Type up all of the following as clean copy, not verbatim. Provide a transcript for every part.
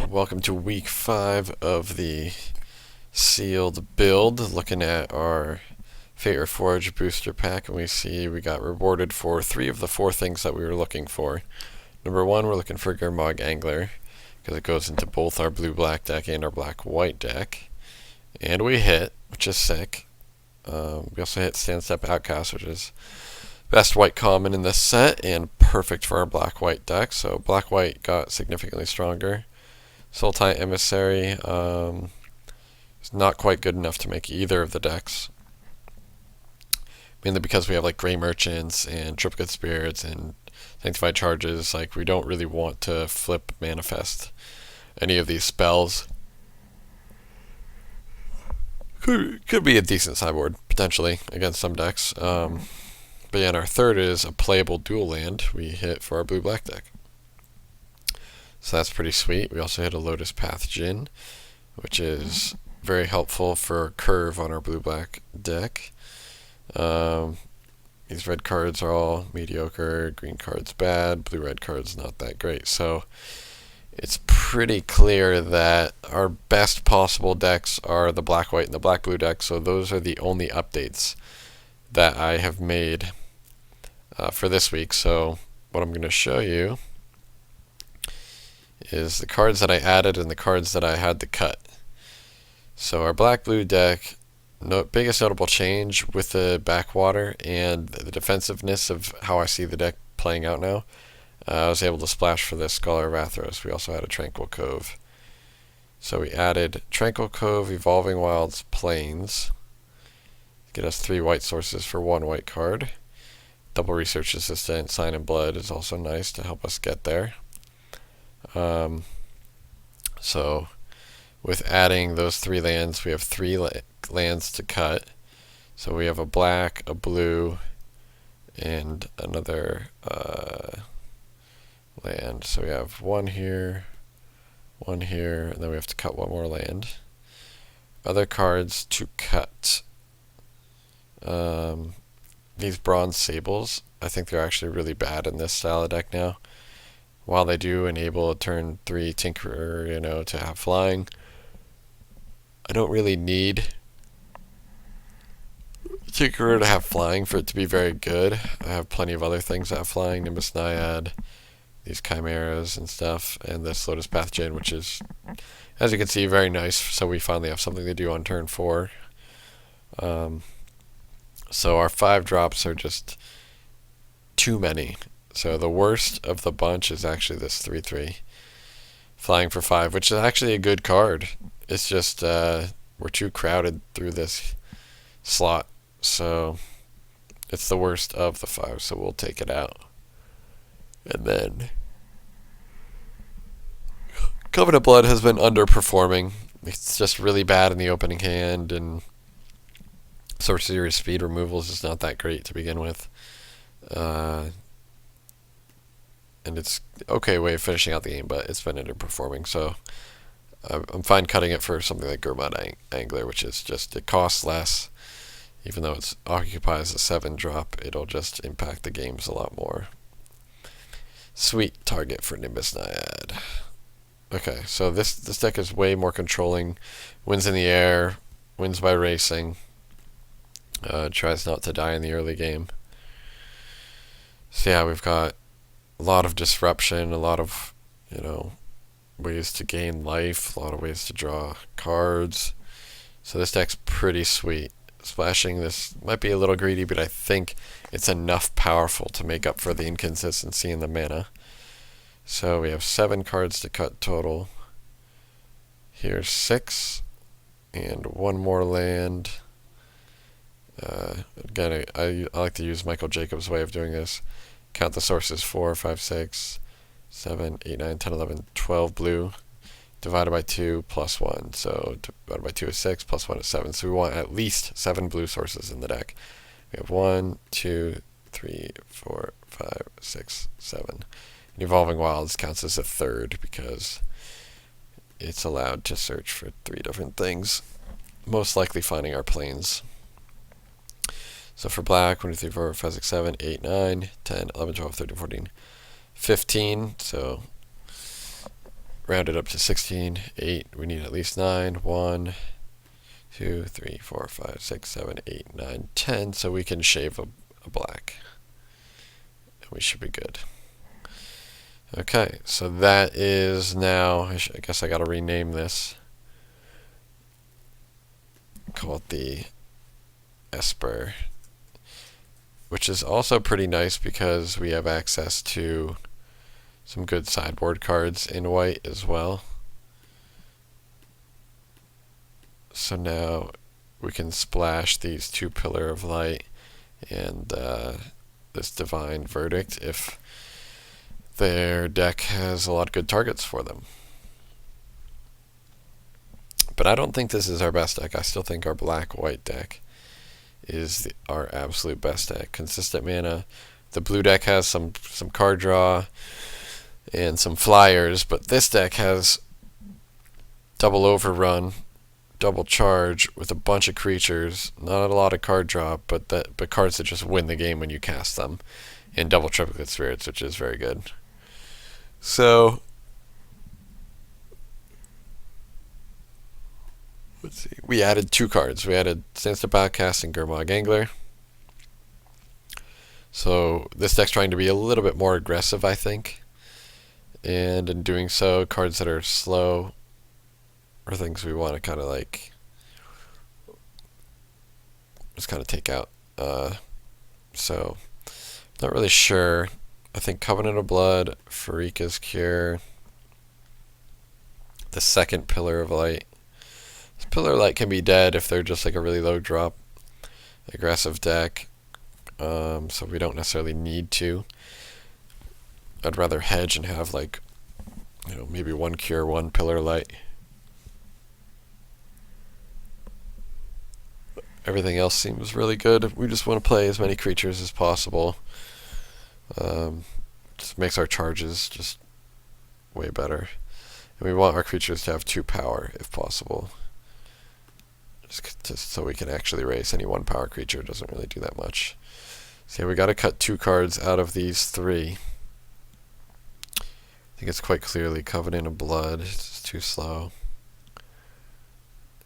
welcome to week 5 of the sealed build, looking at our Fate Reforged booster pack, and we see we got rewarded for 3 of the 4 things that we were looking for. Number 1, we're looking for Gurmag Angler, because it goes into both our blue-black deck and our black-white deck. And we hit, which is sick. We also hit Stand Step Outcast, which is best white common in this set, and perfect for our black-white deck. So black-white got significantly stronger. Sultai Emissary is not quite good enough to make either of the decks. Mainly because we have like Grey Merchants and Triplicate Spirits and Sanctified Charges. Like, we don't really want to flip Manifest any of these spells. Could be a decent sideboard, potentially, against some decks. But yeah, and our third is a playable dual land we hit for our blue-black deck. So that's pretty sweet. We also hit a Lotus Path Djinn, which is very helpful for curve on our blue-black deck. These red cards are all mediocre, green cards bad, blue-red cards not that great. So it's pretty clear that our best possible decks are the black-white and the black-blue deck, so those are the only updates that I have made for this week. So what I'm going to show you is the cards that I added and the cards that I had to cut. So our black-blue deck, biggest notable change with the backwater and the defensiveness of how I see the deck playing out now. I was able to splash for this Scholar of Athros. We also had a Tranquil Cove. So we added Tranquil Cove, Evolving Wilds, Plains. Get us 3 white sources for 1 white card. Double Research Assistant, Sign in Blood is also nice to help us get there. So with adding those 3 lands, we have 3 lands to cut. So we have a black, a blue, and another land. So we have 1 here, 1 here, and then we have to cut 1 more land. Other cards to cut. These Bronze Sables, I think they're actually really bad in this style of deck now. While they do enable a turn 3 Tinkerer, to have flying, I don't really need Tinkerer to have flying for it to be very good. I have plenty of other things that have flying, Nimbus Naiad, these Chimeras and stuff, and this Lotus Path Djinn, which is, as you can see, very nice. So we finally have something to do on turn 4. So our 5 drops are just too many. So the worst of the bunch is actually this 3/3. Flying for 5, which is actually a good card. It's just we're too crowded through this slot. So it's the worst of the 5, so we'll take it out. And then Covenant Blood has been underperforming. It's just really bad in the opening hand, and Sorcery Speed removal is just not that great to begin with. And it's okay way of finishing out the game, but it's been underperforming. So I'm fine cutting it for something like Gurmag Angler, which is just, it costs less. Even though it occupies a 7 drop, it'll just impact the games a lot more. Sweet target for Nimbus Naiad. Okay, so this deck is way more controlling. Wins in the air, wins by racing. Tries not to die in the early game. So yeah, we've got a lot of disruption, a lot of, ways to gain life, a lot of ways to draw cards. So this deck's pretty sweet. Splashing this might be a little greedy, but I think it's enough powerful to make up for the inconsistency in the mana. So we have 7 cards to cut total. Here's 6, and 1 more land. Again, I like to use Michael Jacobs' way of doing this. Count the sources: 4, 5, 6, 7, 8, 9, 10, 11, 12 blue. Divided by 2 plus 1. So divided by 2 is 6, plus 1 is 7. So we want at least 7 blue sources in the deck. We have 1, 2, 3, 4, 5, 6, 7. And Evolving Wilds counts as a third because it's allowed to search for 3 different things, most likely finding our plains. So for black, 1, 2, 3, 4, 5, 6, 7, 8, 9, 10, 11, 12, 13, 14, 15. So round it up to 16, 8. We need at least 9. 1, 2, 3, 4, 5, 6, 7, 8, 9, 10. So we can shave a black. And we should be good. Okay, so that is now, I guess I gotta rename this. Call it the Esper, which is also pretty nice because we have access to some good sideboard cards in white as well. So now we can splash these 2 Pillar of Light and this Divine Verdict if their deck has a lot of good targets for them. But I don't think this is our best deck. I still think our black-white deck is our absolute best deck. Consistent mana. The blue deck has some card draw and some flyers, but this deck has double overrun, double charge with a bunch of creatures, not a lot of card draw, but cards that just win the game when you cast them, and double triplicate spirits, which is very good. So let's see. We added 2 cards. We added Sandstone Biocast and Gurmag Angler. So this deck's trying to be a little bit more aggressive, I think. And in doing so, cards that are slow are things we want to kind of like just kind of take out. So not really sure. I think Covenant of Blood, Pharika's Cure, the second Pillar of Light. This Pillar of Light can be dead if they're just like a really low drop aggressive deck. So we don't necessarily need to. I'd rather hedge and have like, maybe 1 Cure, 1 Pillar of Light. Everything else seems really good. We just want to play as many creatures as possible. Just makes our charges just way better. And we want our creatures to have 2 power if possible. Just so we can actually raise any 1 power creature. It doesn't really do that much. So yeah, we got to cut 2 cards out of these 3. I think it's quite clearly Covenant of Blood. It's too slow.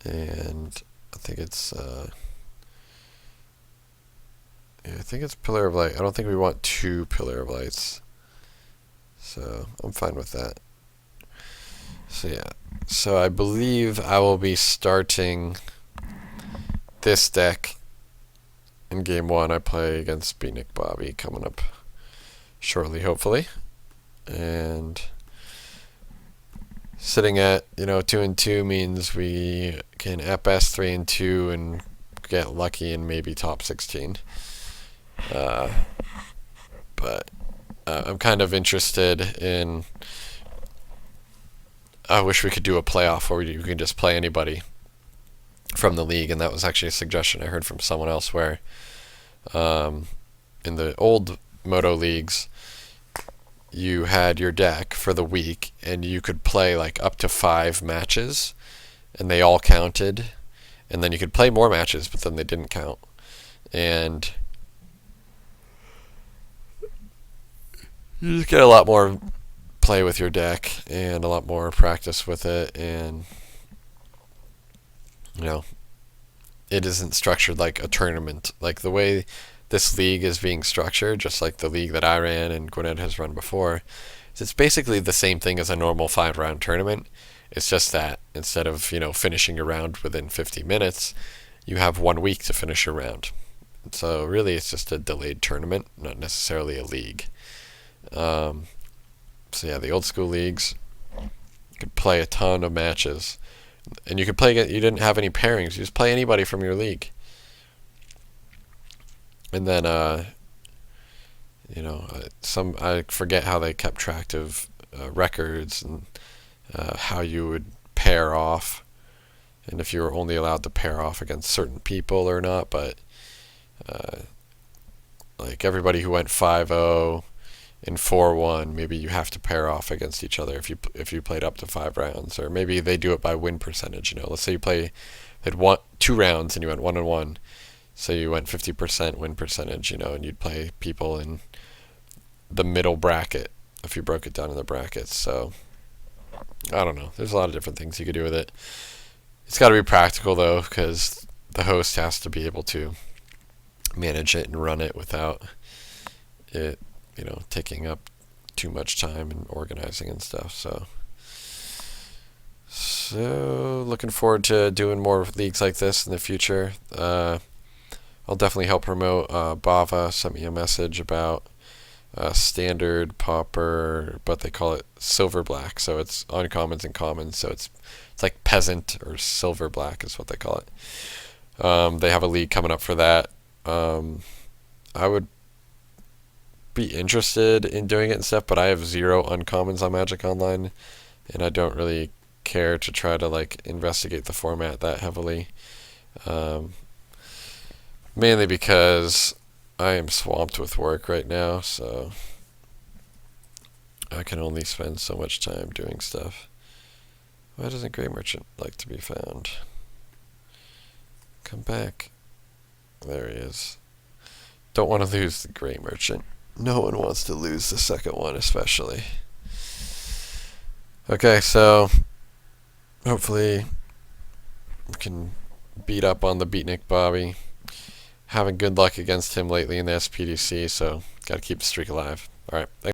And I think it's Pillar of Light. I don't think we want 2 Pillar of Lights. So I'm fine with that. So yeah. So I believe I will be starting this deck in game 1. I play against Beanick Bobby coming up shortly, hopefully. And sitting at 2-2 means we can at best 3-2 and get lucky and maybe top 16. But I'm kind of interested in. I wish we could do a playoff where you can just play anybody from the league, and that was actually a suggestion I heard from someone else. Where in the old Moto leagues, you had your deck for the week, and you could play like up to 5 matches, and they all counted, and then you could play more matches, but then they didn't count, and you just get a lot more play with your deck and a lot more practice with it, and it isn't structured like a tournament. Like the way this league is being structured, just like the league that I ran and Gwinnett has run before, it's basically the same thing as a normal 5-round tournament. It's just that instead of finishing your round within 50 minutes, you have 1 week to finish your round. So really, it's just a delayed tournament, not necessarily a league. So yeah, the old school leagues, you could play a ton of matches, and you could play. You didn't have any pairings. You just play anybody from your league, and then I forget how they kept track of records and how you would pair off, and if you were only allowed to pair off against certain people or not. But like everybody who went 5-0 in 4-1, maybe you have to pair off against each other if you played up to 5 rounds, or maybe they do it by win percentage. Let's say you had 2 rounds and you went 1-1, so you went 50% win percentage. And you'd play people in the middle bracket if you broke it down in the brackets. So I don't know. There's a lot of different things you could do with it. It's got to be practical though, because the host has to be able to manage it and run it without it, taking up too much time and organizing and stuff. So looking forward to doing more leagues like this in the future. I'll definitely help promote. Bava sent me a message about standard, pauper, but they call it silver black. So it's uncommons and commons. So it's like peasant or silver black is what they call it. They have a league coming up for that. I would be interested in doing it and stuff, but I have 0 uncommons on Magic Online, and I don't really care to try to like investigate the format that heavily. Mainly because I am swamped with work right now, so I can only spend so much time doing stuff. Why doesn't Grey Merchant like to be found? Come back. There he is. Don't want to lose the Grey Merchant. No one wants to lose the second one, especially. Okay, so hopefully we can beat up on the Beatnik Bobby. Having good luck against him lately in the SPDC, so gotta keep the streak alive. Alright, thanks.